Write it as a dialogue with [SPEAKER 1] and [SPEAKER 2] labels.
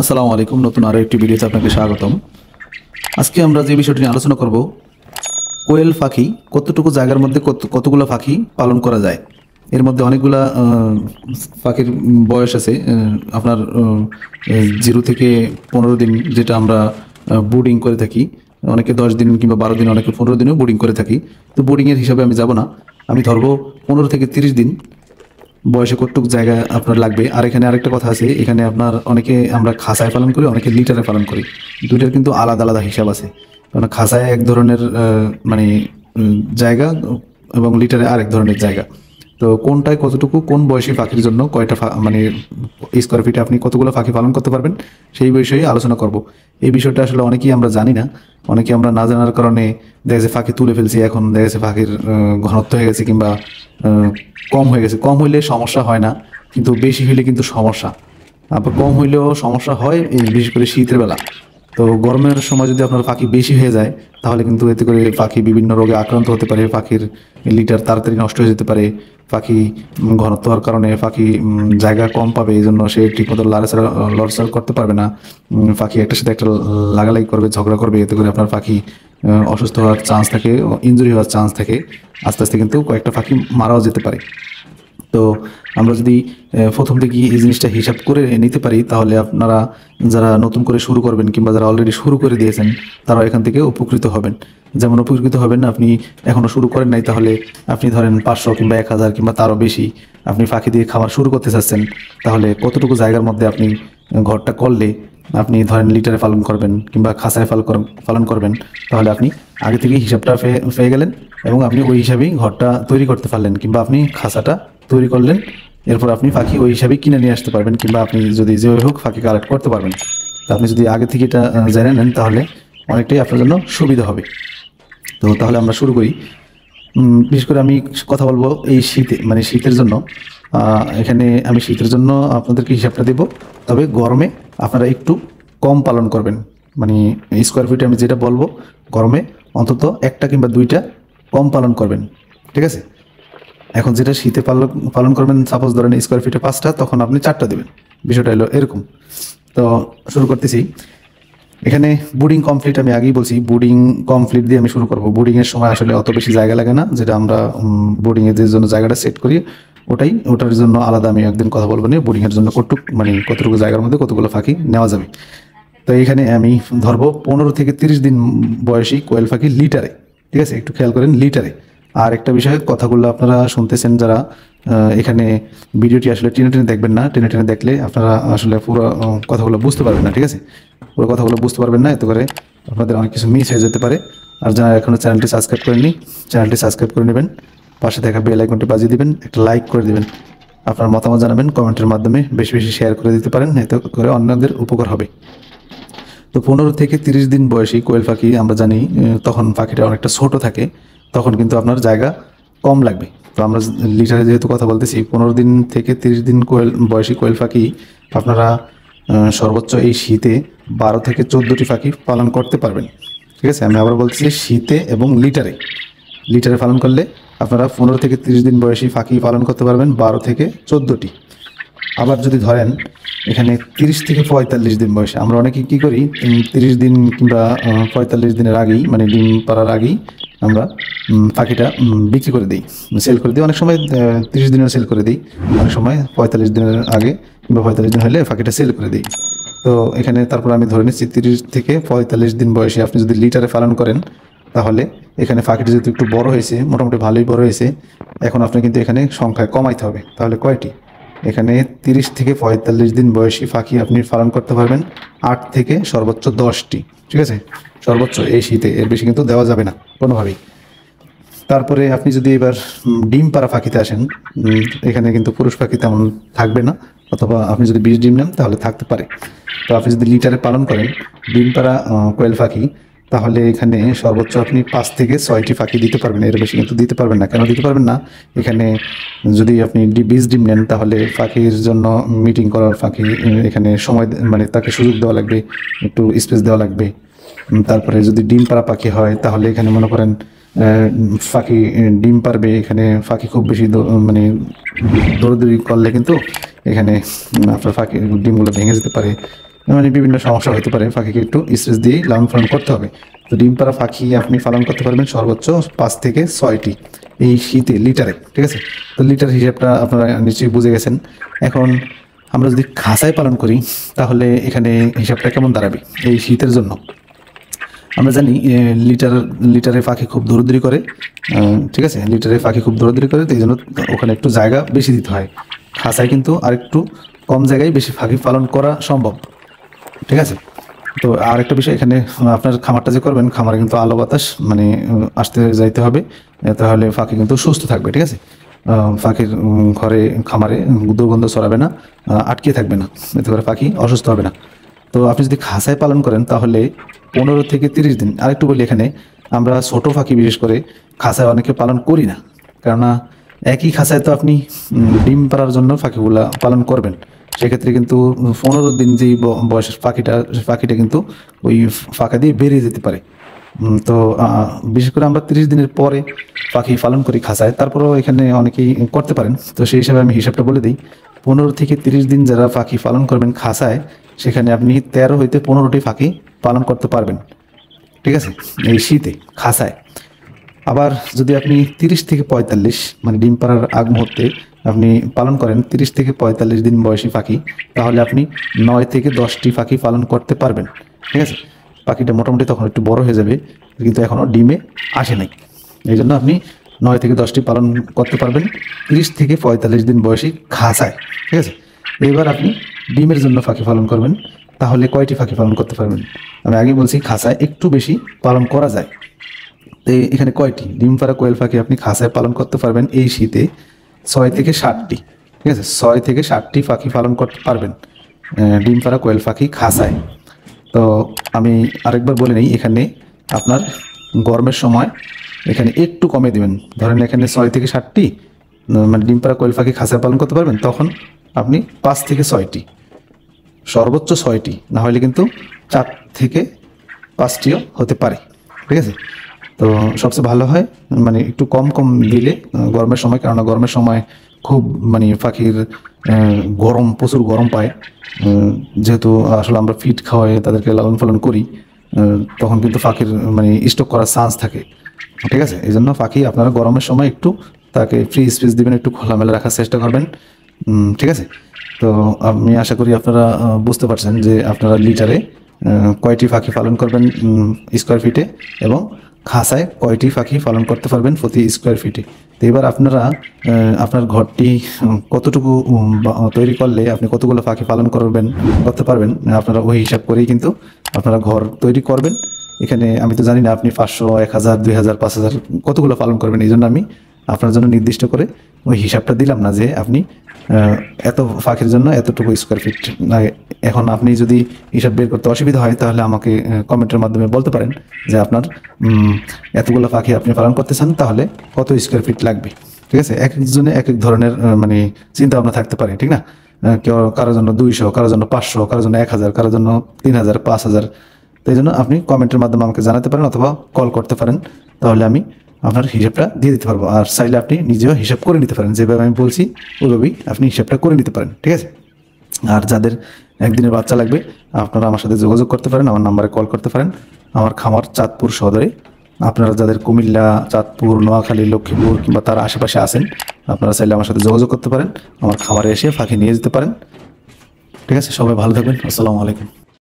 [SPEAKER 1] আসসালামু আলাইকুম। নতুন আরও একটি ভিডিওতে আপনাকে স্বাগতম। আজকে আমরা যে বিষয়টি নিয়ে আলোচনা করব, কোয়েল পাখি কতটুকু জায়গার মধ্যে কতগুলো পাখি পালন করা যায়। এর মধ্যে অনেকগুলা পাখির বয়স আছে। আপনার 0 থেকে 15 দিন, যেটা আমরা বোর্ডিং করে থাকি। অনেকে 10 দিন কিংবা 12 দিন, অনেকে 15 দিনও বোর্ডিং করে থাকি। তো বোর্ডিংয়ের হিসাবে আমি যাব না, আমি ধরবো 15 থেকে 30 দিন বয়সে কতটুকু জায়গা আপনার লাগবে। আর এখানে আরেকটা কথা আছে, এখানে আপনার অনেকে আমরা খাঁচায় পালন করি, অনেকে লিটারে পালন করি। দুইটার কিন্তু আলাদা আলাদা হিসাব আছে। কারণ খাঁচায় এক ধরনের মানে জায়গা, এবং লিটারে আরেক ধরনের জায়গা। তো কোনটায় কতটুকু, কোন বয়সী পাখির জন্য কয়টা মানে স্কোয়ার ফিটে আপনি কতগুলো পাখি পালন করতে পারবেন, সেই বিষয়ে আলোচনা করব। এই বিষয়টা আসলে অনেকেই আমরা জানি না। অনেকে আমরা না জানার কারণে দেখা যাচ্ছে পাখি তুলে ফেলছি। এখন দেখা যাচ্ছে পাখির ঘনত্ব হয়ে গেছে, কিংবা কম হয়ে গেছে। কম হইলে সমস্যা হয় না, কিন্তু বেশি হইলে কিন্তু সমস্যা। আবার কম হইলেও সমস্যা হয়, এই বিশেষ করে শীতের বেলা। তো গরমের সময় যদি আপনার পাখি বেশি হয়ে যায়, তাহলে কিন্তু এতে করে পাখি বিভিন্ন রোগে আক্রান্ত হতে পারে। পাখির লিটার তাড়াতাড়ি নষ্ট হয়ে যেতে পারে। পাখি ঘনত্ব হওয়ার কারণে পাখি জায়গা কম পাবে, এই জন্য সে ঠিকমতো লড়ছাড় করতে পারবে না। পাখি একটার সাথে একটা লাগালাগি করবে, ঝগড়া করবে। এতে করে আপনার পাখি অসুস্থ হওয়ার চান্স থাকে, ইনজুরি হওয়ার চান্স থাকে। আস্তে আস্তে কিন্তু কয়েকটা পাখি মারাও যেতে পারে। তো আমরা যদি প্রথম থেকে এই জিনিসটা হিসাব করে নিতে পারি, তাহলে আপনারা যারা নতুন করে শুরু করবেন, কিংবা যারা অলরেডি শুরু করে দিয়েছেন, তারা এখান থেকে উপকৃত হবেন। যেমন উপকৃত হবেন, আপনি এখনও শুরু করেন নাই, তাহলে আপনি ধরেন 500 কিংবা 1000 কিংবা তারও বেশি আপনি পাখি দিয়ে খামার শুরু করতে চাচ্ছেন। তাহলে কতটুকু জায়গার মধ্যে আপনি ঘরটা করলে আপনি ধরেন লিটারে পালন করবেন কিংবা খাঁচায় পালন করবেন, তাহলে আপনি আগে থেকেই হিসাবটা পেয়ে গেলেন, এবং আপনি ওই হিসাবেই ঘরটা তৈরি করতে পারলেন, কিংবা আপনি খাঁচাটা তৈরি করলেন। এরপর আপনি পাখি ওই হিসাবেই কিনে নিয়ে আসতে পারবেন, কিংবা আপনি যদি যেভাবে হোক পাখি কালেক্ট করতে পারবেন। তো আপনি যদি আগে থেকে এটা জেনে নেন, তাহলে অনেকটাই আপনার জন্য সুবিধা হবে। তো তাহলে আমরা শুরু করি। বিশেষ করে আমি কথা বলবো এই শীতে, মানে শীতের জন্য। এখানে আমি শীতের জন্য আপনাদেরকে হিসাবটা দেব। তবে গরমে আপনারা একটু কম পালন করবেন। মানে স্কোয়ার ফিটে আমি যেটা বলবো, গরমে অন্তত একটা কিংবা দুইটা কম পালন করবেন, ঠিক আছে? এখন যেটা শীতে পালন করবেন, সাপোজ ধরেন স্কোয়ার ফিটে 5টা, তখন আপনি 4টা দেবেন। বিষয়টা হলো এরকম। তো শুরু করতেছি। এখানে বোর্ডিং কমপ্লিট, আমি আগেই বলছি, বোর্ডিং কমপ্লিট দিয়ে আমি শুরু করবো। বোর্ডিংয়ের সময় আসলে অত বেশি জায়গা লাগে না, যেটা আমরা বোর্ডিংয়ের যে জন্য জায়গাটা সেট করি, ওটার জন্য আলাদা আমি একদিন কথা বলবো না। বোর্ডিংয়ের জন্য কতটুকু জায়গার মধ্যে কতগুলো পাখি নেওয়া যাবে। তো এখানে আমি ধরবো 15 থেকে 30 দিন বয়সী কোয়েল পাখি লিটারে, ঠিক আছে? একটু খেয়াল করেন, লিটারে। আর একটা বিষয়, কথাগুলো আপনারা শুনতেছেন যারা, এখানে ভিডিওটি আসলে টেনে টেনে দেখবেন না। টেনে টেনে দেখলে আপনারা আসলে পুরো কথাগুলো বুঝতে পারবেন না, ঠিক আছে? পুরো কথাগুলো বুঝতে পারবেন না, এতে করে আপনাদের অনেক কিছু মিস হয়ে যেতে পারে। আর যারা এখনও চ্যানেলটি সাবস্ক্রাইব করেননি, চ্যানেলটি সাবস্ক্রাইব করে নেবেন, পাশে থাকা বেল আইকনটি বাজিয়ে দিবেন, একটা লাইক করে দিবেন, আপনার মতামত জানাবেন কমেন্টের মাধ্যমে, বেশি বেশি শেয়ার করে দিতে পারেন, এতে করে অন্যদের উপকার হবে। তো 15 থেকে 30 দিন বয়সী কোয়েল পাখি আমরা জানি, তখন পাখিটা অনেকটা ছোট থাকে, তখন কিন্তু আপনার জায়গা কম লাগবে। তো আমরা লিটারে যেহেতু কথা বলতেছি, 15 দিন থেকে 30 দিন বয়সী কোয়েল পাখি আপনারা সর্বোচ্চ এই শীতে 12 থেকে 14টি পাখি পালন করতে পারবেন, ঠিক আছে? আমি আবার বলতেছি, শীতে এবং লিটারে পালন করলে আপনারা 15 থেকে 30 দিন বয়সী পাখি পালন করতে পারবেন 12 থেকে 14টি। আবার যদি ধরেন এখানে 30 থেকে 45 দিন বয়সে, আমরা অনেকে কী করি, 30 দিন কিংবা 45 দিনের আগেই, মানে ডিম পাড়ার আগেই আমরা পাখিটা বিক্রি করে দিই, সেল করে দিই। অনেক সময় 30 দিনেও সেল করে দিই, অনেক সময় 45 দিনের আগে কিংবা 45 দিন হলে পাখিটা সেল করে দিই। তো এখানে তারপর আমি ধরে নিচ্ছি 30 থেকে 45 দিন বয়সে আপনি যদি লিটারে পালন করেন, তাহলে এখানে পাখিটা যেহেতু একটু বড় হয়েছে, মোটামুটি ভালোই বড় হয়েছে, এখন আপনি কিন্তু এখানে সংখ্যায় কমাইতে হবে। তাহলে কয়টি? এখানে 30 থেকে 45 দিন বয়সী পাখি আপনি পালন করতে পারবেন 8 থেকে সর্বোচ্চ 10টি, ঠিক আছে? সর্বোচ্চ এই শীতে, এর বেশি কিন্তু দেওয়া যাবে না কোনোভাবেই। তারপরে আপনি যদি এবার ডিম পাড়া পাখিতে আসেন, এখানে কিন্তু পুরুষ পাখি তেমন থাকবে না, অথবা আপনি যদি 20 ডিম নেন তাহলে থাকতে পারে। তো আপনি যদি লিটারে পালন করেন ডিম পাড়া কোয়েল পাখি, তাহলে এখানে সর্বোচ্চ আপনি 5 থেকে 6টি পাখি দিতে পারবেন, এর বেশি কিন্তু দিতে পারবেন না। কেন দিতে পারবেন না? এখানে যদি আপনি 20 ডিম নেন, তাহলে পাখির জন্য মিটিং করার পাখি, এখানে সময়, মানে তাকে সুযোগ দেওয়া লাগবে, একটু স্পেস দেওয়া লাগবে। তারপরে যদি ডিম পাড়া পাখি হয়, তাহলে এখানে মনে করেন পাখি ডিম পারবে, এখানে পাখি খুব বেশি মানে দৌড়াদৌড়ি করলে কিন্তু এখানে আপনার পাখি ডিমগুলো ভেঙে যেতে পারে, মানে বিভিন্ন সমস্যা হতে পারে, পাখিকে একটু স্ট্রেস দিয়ে লালন পালন করতে হবে। তো ডিম পাড়া পাখি আপনি পালন করতে পারবেন সর্বোচ্চ 5 থেকে 6টি এই শীতে লিটারে, ঠিক আছে। তো লিটার হিসাবটা আপনারা নিশ্চয়ই বুঝে গেছেন। এখন আমরা যদি খাঁচায় পালন করি তাহলে এখানে হিসাবটা কেমন দাঁড়াবে এই শীতের জন্য। আমরা জানি লিটারে পাখি খুব দৌড়দৌড়ি করে, ঠিক আছে, লিটারে পাখি খুব দৌড়দৌড়ি করে, তো এই জন্য ওখানে একটু জায়গা বেশি দিতে হয়। খাঁচায় কিন্তু আরেকটু কম জায়গায় বেশি পাখি পালন করা সম্ভব, ঠিক আছে। তো আর একটা বিষয়, এখানে আপনার খামারটা যে করবেন, খামারে কিন্তু আলো বাতাস মানে আসতে যাইতে হবে, তাহলে পাখি কিন্তু সুস্থ থাকবে, ঠিক আছে। পাখির ঘরে খামারে দুর্গন্ধ ছড়াবে না, আটকে থাকবে না, এতে করে পাখি অসুস্থ হবে না। তো আপনি যদি খাঁচায় পালন করেন তাহলে 15 থেকে 30 দিন। আরেকটু বলি, এখানে আমরা ছোটো পাখি বিশেষ করে খাঁচায় অনেকে পালন করি না, কেননা একই খাঁচায় তো আপনি ডিম পাড়ার জন্য পাখিগুলা পালন করবেন। সেক্ষেত্রে কিন্তু 15 দিন যেই বয়সের পাখিটা কিন্তু ওই ফাঁকা দিয়ে বেরিয়ে যেতে পারে। তো বিশেষ করে আমরা 30 দিনের পরে পাখি পালন করি খাঁচায়, তারপরেও এখানে অনেকেই করতে পারেন। তো সেই হিসাবে আমি হিসাবটা বলে দিই, 15 থেকে 30 দিন যারা পাখি পালন করবেন খাঁচায়, সেখানে আপনি 13 হইতে 15টি পাখি পালন করতে পারবেন, ঠিক আছে, এই শীতে খাঁচায়। আবার যদি আপনি 30 থেকে 45 মানে ডিম পাড়ার আগ মুহূর্তে আপনি পালন করেন 30 থেকে 45 দিন বয়সী পাখি, তাহলে আপনি 9 থেকে 10টি পাখি পালন করতে পারবেন, ঠিক আছে। পাখিটা মোটামুটি তখন একটু বড় হয়ে যাবে, কিন্তু এখনও ডিমে আসে নাই। এই জন্য আপনি 9 থেকে 10টি পালন করতে পারবেন 30 থেকে 45 দিন বয়সী খাঁচায়, ঠিক আছে। এবার আপনি ডিমের জন্য পাখি পালন করবেন, তাহলে কয়টি পাখি পালন করতে পারবেন? আমি আগে বলছি খাঁচায় একটু বেশি পালন করা যায়। তো এখানে কয়টি ডিম পাড়া কোয়েল পাখি আপনি খাঁচায় পালন করতে পারবেন এই শীতে? 6 থেকে 7টি, ঠিক আছে, 6 থেকে 7টি পাখি পালন করতে পারবেন ডিম পাড়া কোয়েল পাখি খাঁচায়। তো আমি আরেকবার বলে নিই, এখানে আপনার গরমের সময় এখানে একটু কমে দেবেন। ধরেন এখানে 6 থেকে 7টি মানে ডিম পাড়া কোয়েল পাখি খাঁচায় পালন করতে পারবেন, তখন আপনি 5 থেকে 6টি, সর্বোচ্চ 6টি, না হলে কিন্তু 4 থেকে 5টিও হতে পারে, ঠিক আছে। তো সবচেয়ে ভালো হয় মানে একটু কম কম দিলে গরমের সময়, কেননা গরমের সময় খুব মানে পাখির গরম, প্রচুর গরম পায়, যেহেতু আসলে আমরা ফিড খাওয়াই তাদেরকে লালন পালন করি, তখন কিন্তু পাখির মানে স্টক করার চান্স থাকে, ঠিক আছে। এই জন্য পাখি আপনারা গরমের সময় একটু তাকে ফ্রি স্পেস দিবেন, একটু খোলামেলা রাখার চেষ্টা করবেন, ঠিক আছে। তো আমি আশা করি আপনারা বুঝতে পারছেন যে আপনারা লিটারে কয়টি পাখি পালন করবেন স্কোয়ার ফিটে, এবং খাঁচায় কয়টি পাখি পালন করতে পারবেন প্রতি স্কোয়ার ফিটে। তো এবার আপনারা আপনার ঘরটি কতটুকু তৈরি করলে আপনি কতগুলো পাখি পালন করতে পারবেন, আপনারা ওই হিসাব করেই কিন্তু আপনারা ঘর তৈরি করবেন। এখানে আমি তো জানি না আপনি 500, 1000, 2000, 5000 কতগুলো পালন করবেন, এই জন্য আমি আপনার জন্য নির্দিষ্ট করে ওই হিসাবটা দিলাম না যে আপনি এত পাখির জন্য এতটুকু স্কোয়ার ফিট। এখন আপনি যদি হিসাব বের করতে অসুবিধা হয় তাহলে আমাকে কমেন্টের মাধ্যমে বলতে পারেন যে আপনার এতগুলো পাখি আপনি পালন করতে চান, তাহলে কত স্কোয়ার ফিট লাগবে, ঠিক আছে। এক একজনে এক এক ধরনের মানে চিন্তা ভাবনা থাকতে পারে, ঠিক না। কেউ কারোর জন্য 200, কারোর জন্য 500, কারোর জন্য 1000, কারোর জন্য 3000, 5000। তো এই জন্য আপনি কমেন্টের মাধ্যমে আমাকে জানাতে পারেন অথবা কল করতে পারেন, তাহলে আমি আপনার হিসাবটা দিয়ে দিতে পারবো। আর চাইলে আপনি নিজেও হিসাব করে নিতে পারেন, যেভাবে আমি বলছি ওইভাবেই আপনি হিসাবটা করে নিতে পারেন, ঠিক আছে। আর যাদের একদিনের বাচ্চা লাগবে আপনারা আমার সাথে যোগাযোগ করতে পারেন, আমার নাম্বারে কল করতে পারেন। আমার খামার চাঁদপুর সদরে। আপনারা যাদের কুমিল্লা, চাঁদপুর, নোয়াখালী, লক্ষ্মীপুর কিংবা তার আশেপাশে আছেন, আপনারা চাইলে আমার সাথে যোগাযোগ করতে পারেন, আমার খামারে এসে পাখি নিয়ে যেতে পারেন, ঠিক আছে। সবাই ভালো থাকবেন। আসসালামু আলাইকুম।